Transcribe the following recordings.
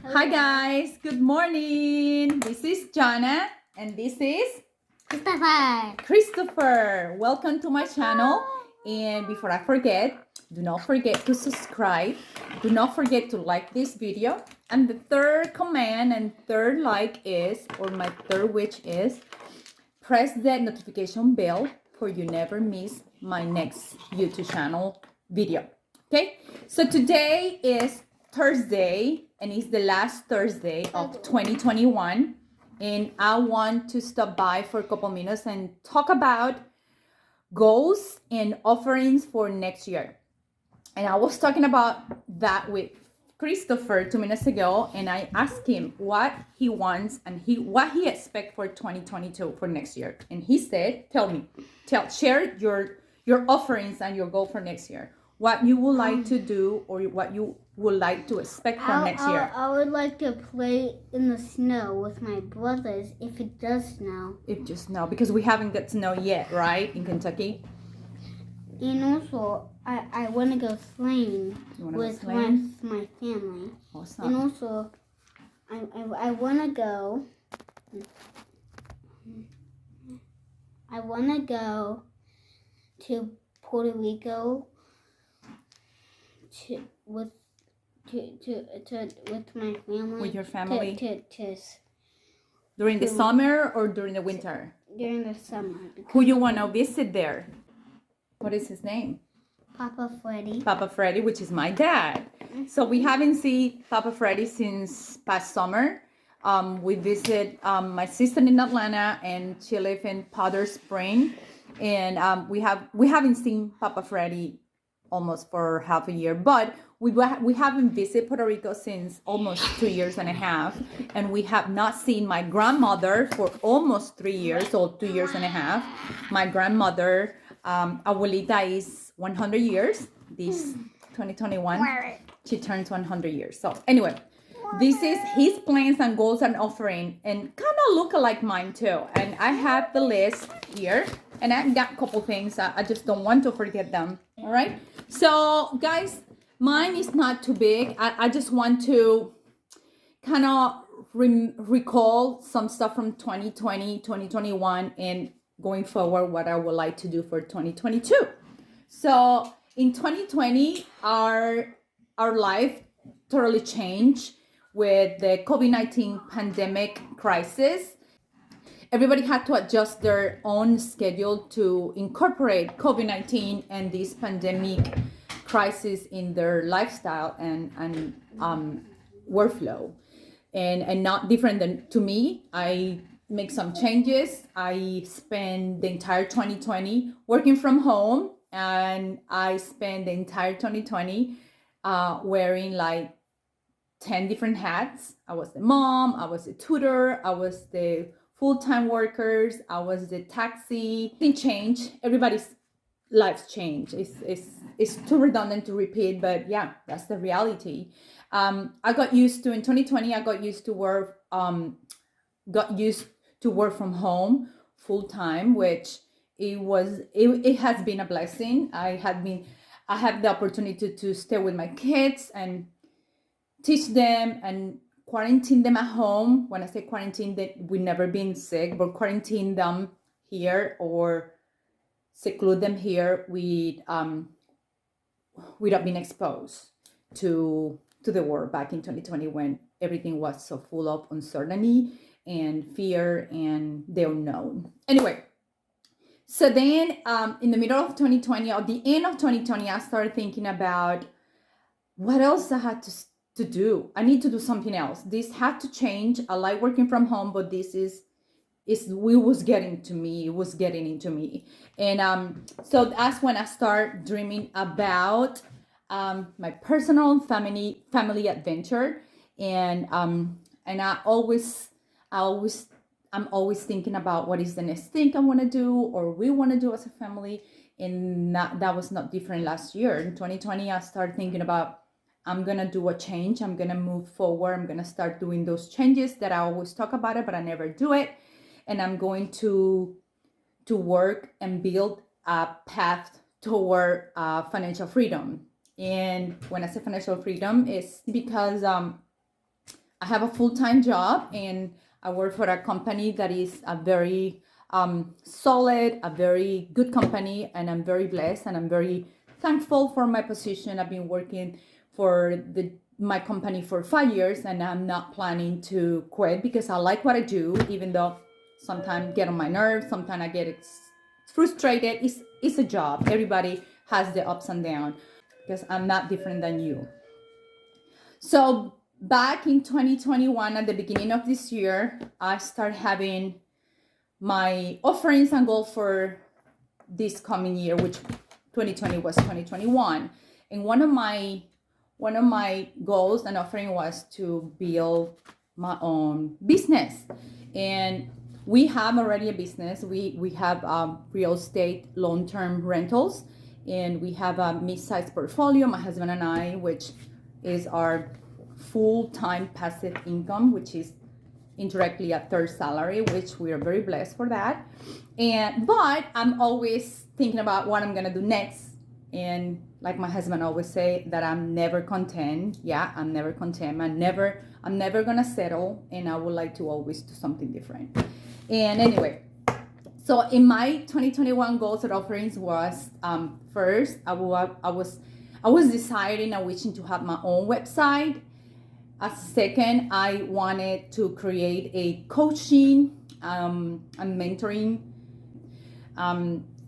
Hi guys, good morning. This is Jana and this is Christopher. Welcome to my channel. And before I forget, do not forget to subscribe. Do not forget to like this video. And the third command and third like is, or my third wish is, press the notification bell for you never miss my next YouTube channel video. Okay, so today is Thursday and it's the last Thursday of 2021, and I want to stop by for a couple minutes and talk about goals and offerings for next year. And I was talking about that with Christopher 2 minutes ago, and I asked him what he wants and what he expects for 2022 for next year. And he said, share your offerings and your goal for next year. What you would like to do or what you would like to expect for next year. I would like to play in the snow with my brothers if it does snow. If just snow, because we haven't got snow yet, right, in Kentucky? And also, I want to go sleighing with my family. Awesome. And also, I want to go. I want to go to Puerto Rico with my family. With your family? During the summer or during the winter? During the summer. Who you want to visit there? What is his name? Papa Freddy. Papa Freddy, which is my dad. So we haven't seen Papa Freddy since past summer. We visit my sister in Atlanta, and she lives in Powder Spring, and we haven't seen Papa Freddy almost for half a year, but we haven't visited Puerto Rico since almost 2 years and a half, and we have not seen my grandmother for almost 3 years, or 2 years and a half. My grandmother, Abuelita, is 100 years. This 2021, she turns 100 years. So anyway, this is his plans and goals and offering, and kind of look like mine too. And I have the list here, and I got a couple things. I just don't want to forget them. All right. So guys, mine is not too big. I just want to kind of recall some stuff from 2020, 2021, and going forward what I would like to do for 2022. So in 2020, our life totally changed with the COVID-19 pandemic crisis. Everybody had to adjust their own schedule to incorporate COVID-19 and this pandemic crisis in their lifestyle and workflow. And not different than to me. I make some changes. I spent the entire 2020 working from home, and I spent the entire 2020 wearing like 10 different hats. I was the mom, I was the tutor, I was the full-time workers, I was the taxi. Things change. Everybody's lives change. It's too redundant to repeat, but yeah, that's the reality. I got used to, in 2020, I got used to work from home full time, which it has been a blessing. I have the opportunity to stay with my kids and teach them and quarantine them at home. When I say quarantine, that we've never been sick, but quarantine them here or seclude them here without being exposed to the world back in 2020, when everything was so full of uncertainty and fear and the unknown. Anyway, so then in the middle of 2020, or the end of 2020, I started thinking about what else I had to do. I need to do something else. This had to change. I like working from home, but this was getting into me. And so that's when I start dreaming about my personal family adventure. And I'm always thinking about what is the next thing I want to do or we want to do as a family. And that was not different last year. In 2020, I started thinking about, I'm going to do a change. I'm going to move forward. I'm going to start doing those changes that I always talk about it, but I never do it. And I'm going to work and build a path toward financial freedom. And when I say financial freedom, it's because I have a full-time job, and I work for a company that is a very solid, a very good company, and I'm very blessed, and I'm very thankful for my position. I've been working for my company for 5 years, and I'm not planning to quit because I like what I do, even though sometimes get on my nerves, sometimes I get frustrated. It's a job. Everybody has the ups and downs because I'm not different than you. So back in 2021, at the beginning of this year, I started having my offerings and goals for this coming year, which 2020 was 2021. And one of my goals and offering was to build my own business. And we have already a business. We have real estate long-term rentals, and we have a mid-sized portfolio, my husband and I, which is our full-time passive income, which is indirectly a third salary, which we are very blessed for that. But I'm always thinking about what I'm gonna do next. And like my husband always say, that I'm never content. Yeah, I'm never content. I'm never gonna settle, and I would like to always do something different. And anyway, so in my 2021 goals and offerings was first I was deciding and wishing to have my own website. As a second, I wanted to create a coaching and mentoring.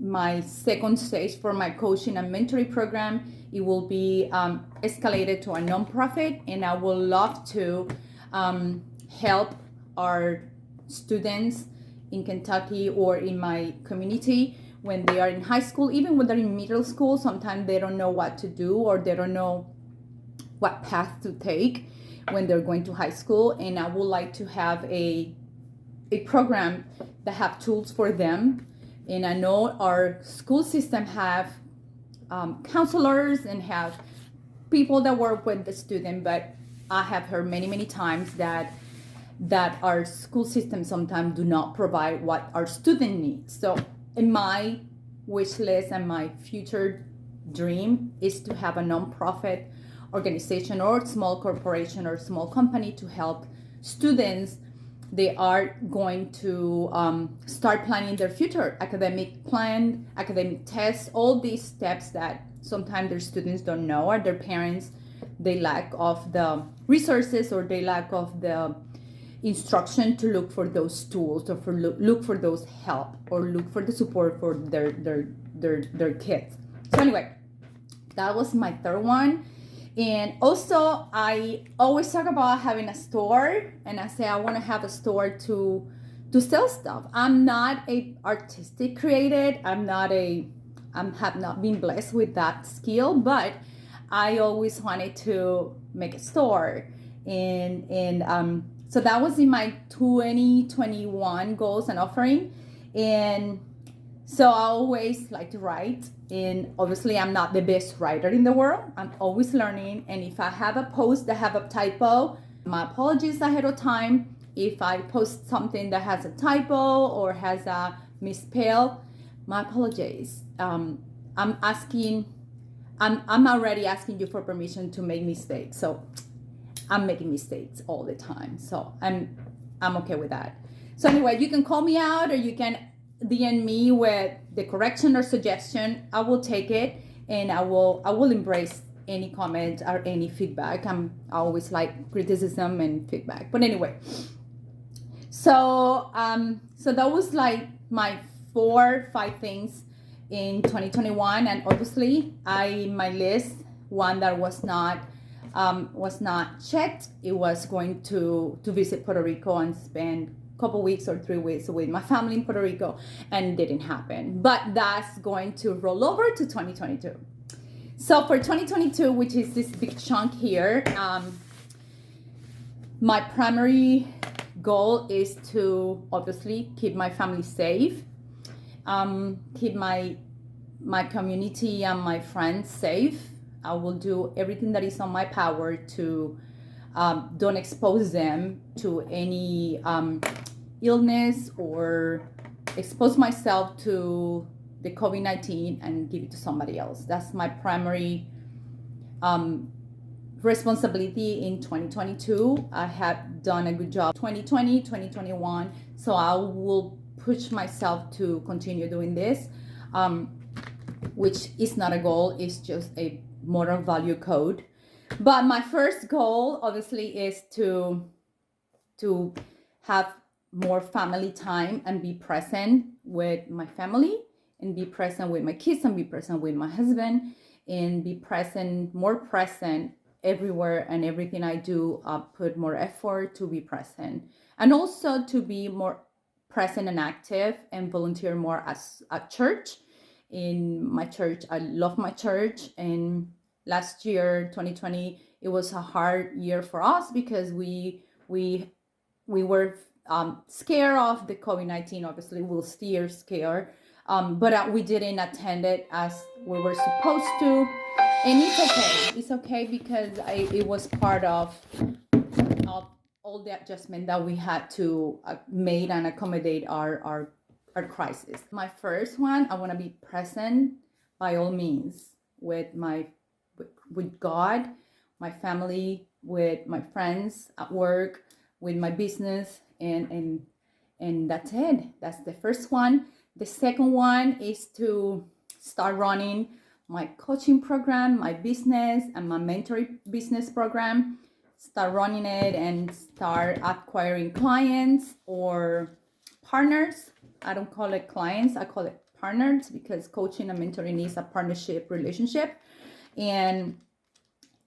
My second stage for my coaching and mentoring program, it will be escalated to a nonprofit, and I would love to help our students in Kentucky or in my community when they are in high school, even when they're in middle school. Sometimes they don't know what to do, or they don't know what path to take when they're going to high school. And I would like to have a program that have tools for them. And I know our school system have counselors and have people that work with the student, but I have heard many times that our school system sometimes do not provide what our student needs. So in my wish list and my future dream is to have a nonprofit organization or small corporation or small company to help students. They are going to start planning their future, academic plan, academic tests, all these steps that sometimes their students don't know, or their parents, they lack of the resources, or they lack of the instruction to look for those tools, or for look for those help, or look for the support for their kids. So anyway, that was my third one. And also, I always talk about having a store, and I say I want to have a store to sell stuff. I'm not a artistic created. I have not been blessed with that skill, but I always wanted to make a store, and so that was in my 2021 goals and offering. And so I always like to write, and obviously I'm not the best writer in the world. I'm always learning, and if I have a post that have a typo, my apologies ahead of time. If I post something that has a typo or has a misspell, my apologies. I'm already asking you for permission to make mistakes. So I'm making mistakes all the time. So I'm okay with that. So anyway, you can call me out, or you can DM me with the correction or suggestion. I will take it, and I will embrace any comment or any feedback. I always like criticism and feedback. But anyway, so that was like my 4-5 things in 2021. And obviously my list, one that was not checked, it was going to visit Puerto Rico and spend couple weeks or 3 weeks with my family in Puerto Rico, and didn't happen. But that's going to roll over to 2022. So for 2022, which is this big chunk here, my primary goal is to obviously keep my family safe, keep my community and my friends safe. I will do everything that is on my power to don't expose them to any illness, or expose myself to the COVID-19 and give it to somebody else. That's my primary responsibility in 2022. I have done a good job 2020, 2021. So I will push myself to continue doing this, which is not a goal, it's just a moral value code. But my first goal obviously is to have more family time and be present with my family and be present with my kids and be present with my husband and be present, more present everywhere and everything I do. Put more effort to be present and also to be more present and active and volunteer more at church. In my church, I love my church, and last year 2020 it was a hard year for us because we were scared of the COVID-19. Obviously, we'll still scared, but we didn't attend it as we were supposed to, and it's okay. It's okay because it was part of all the adjustment that we had to make and accommodate our crisis. My first one, I want to be present by all means with God, my family, with my friends at work, with my business, and that's it. That's the first one. The second one is to start running my coaching program, my business, and my mentoring business program. Start running it and start acquiring clients or partners. I don't call it clients, I call it partners, because coaching and mentoring is a partnership relationship. And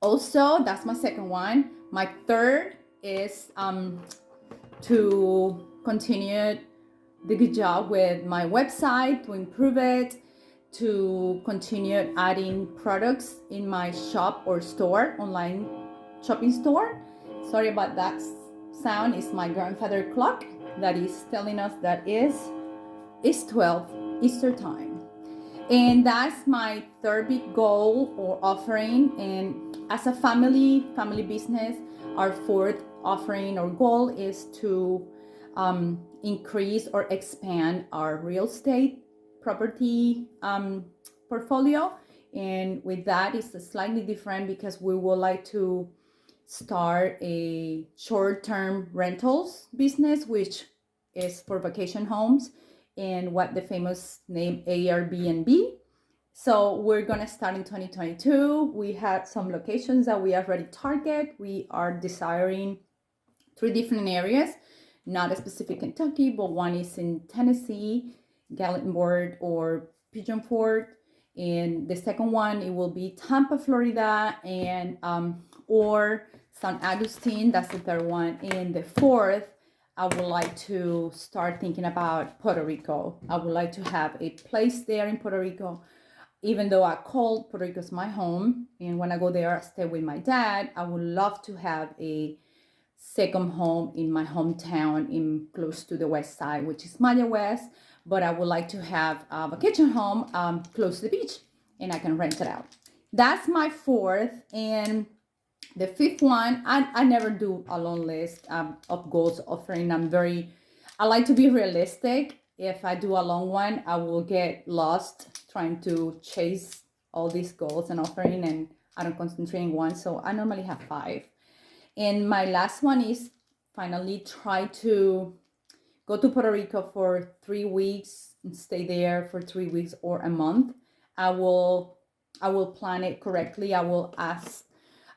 also, that's my second one. My third is to continue the good job with my website, to improve it, to continue adding products in my shop or store, online shopping store. Sorry about that sound. It's my grandfather clock that is telling us that it's 12 Easter time. And that's my third big goal or offering. And as a family business, our fourth offering or goal is to increase or expand our real estate property portfolio. And with that, it's slightly different because we would like to start a short-term rentals business, which is for vacation homes and what the famous name Airbnb. So we're gonna start in 2022. We have some locations that we already target. We are desiring 3 different areas, not a specific Kentucky, but one is in Tennessee, Gatlinburg or Pigeon Forge, and the second one it will be Tampa, Florida, and or San Agustin. That's the third one, and the fourth I would like to start thinking about Puerto Rico. I would like to have a place there in Puerto Rico. Even though I call Puerto Rico is my home, and when I go there, I stay with my dad. I would love to have a second home in my hometown, in close to the west side, which is Maya West. But I would like to have a vacation home close to the beach, and I can rent it out. That's my fourth. And the fifth one, I never do a long list of goals offering. I like to be realistic. If I do a long one, I will get lost trying to chase all these goals and offering, and I don't concentrate on one. So I normally have 5. And my last one is finally try to go to Puerto Rico for 3 weeks and stay there for 3 weeks or a month. I will plan it correctly. I will ask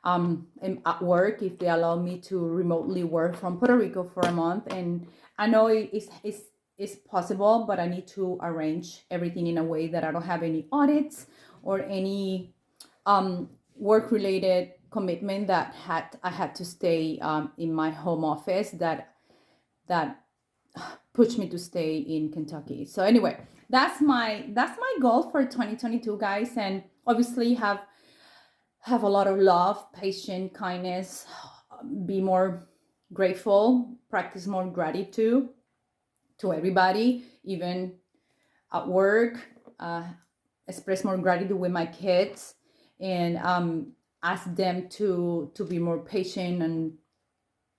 at work if they allow me to remotely work from Puerto Rico for a month. And I know it's possible, but I need to arrange everything in a way that I don't have any audits or any work-related commitment that I had to stay in my home office that pushed me to stay in Kentucky. So anyway, that's my goal for 2022, guys. And obviously have a lot of love, patience, kindness, be more grateful, practice more gratitude to everybody, even at work, express more gratitude with my kids, and ask them to be more patient and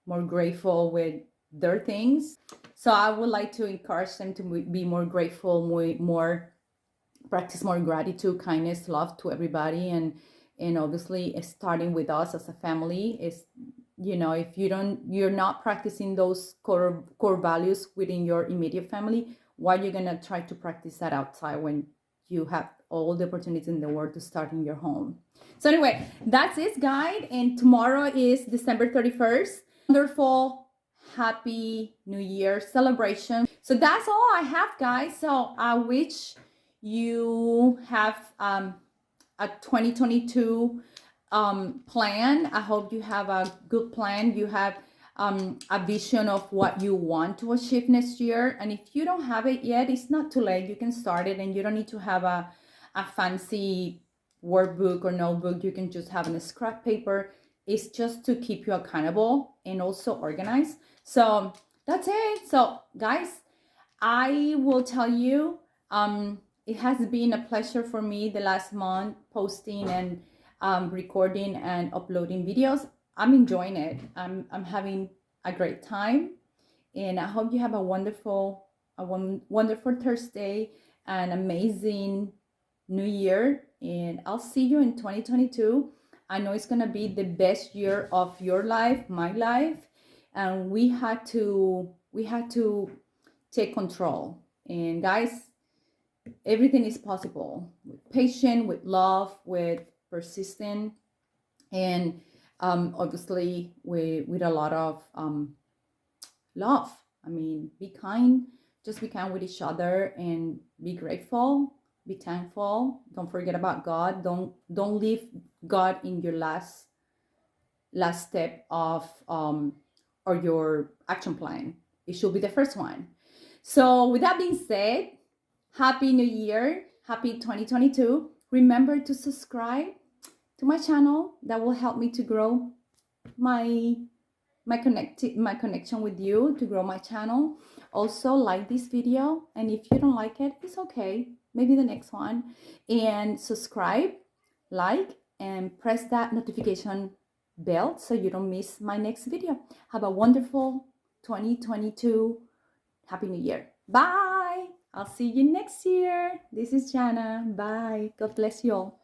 more grateful with their things. So I would like to encourage them to be more grateful, more practice more gratitude, kindness, love to everybody, and And obviously starting with us as a family is, if you're not practicing those core values within your immediate family, why are you gonna try to practice that outside when you have all the opportunities in the world to start in your home? So anyway, that's it, guys. And tomorrow is December 31st. Wonderful, happy New Year celebration. So that's all I have, guys. So I wish you have a 2022 plan. I hope you have a good plan. You have a vision of what you want to achieve next year. And if you don't have it yet, it's not too late. You can start it, and you don't need to have a fancy workbook or notebook. You can just have a scrap paper. It's just to keep you accountable and also organized. So that's it. So guys, I will tell you, it has been a pleasure for me the last month posting and recording and uploading videos. I'm enjoying it. I'm having a great time, and I hope you have a wonderful Thursday, an amazing New Year, and I'll see you in 2022. I know it's gonna be the best year of your life, my life, and we had to take control. And guys, everything is possible with patience, with love, with persistence, and obviously with a lot of love. I mean, be kind, just be kind with each other, and be grateful, be thankful. Don't forget about God. Don't leave God in your last step of or your action plan. It should be the first one. So with that being said, happy New Year, happy 2022. Remember to subscribe to my channel. That will help me to grow my connection with you, to grow my channel. Also, like this video, and if you don't like it, it's okay, maybe the next one. And subscribe, like, and press that notification bell so you don't miss my next video. Have a wonderful 2022. Happy New Year. Bye. I'll see you next year. This is Jana. Bye. God bless you all.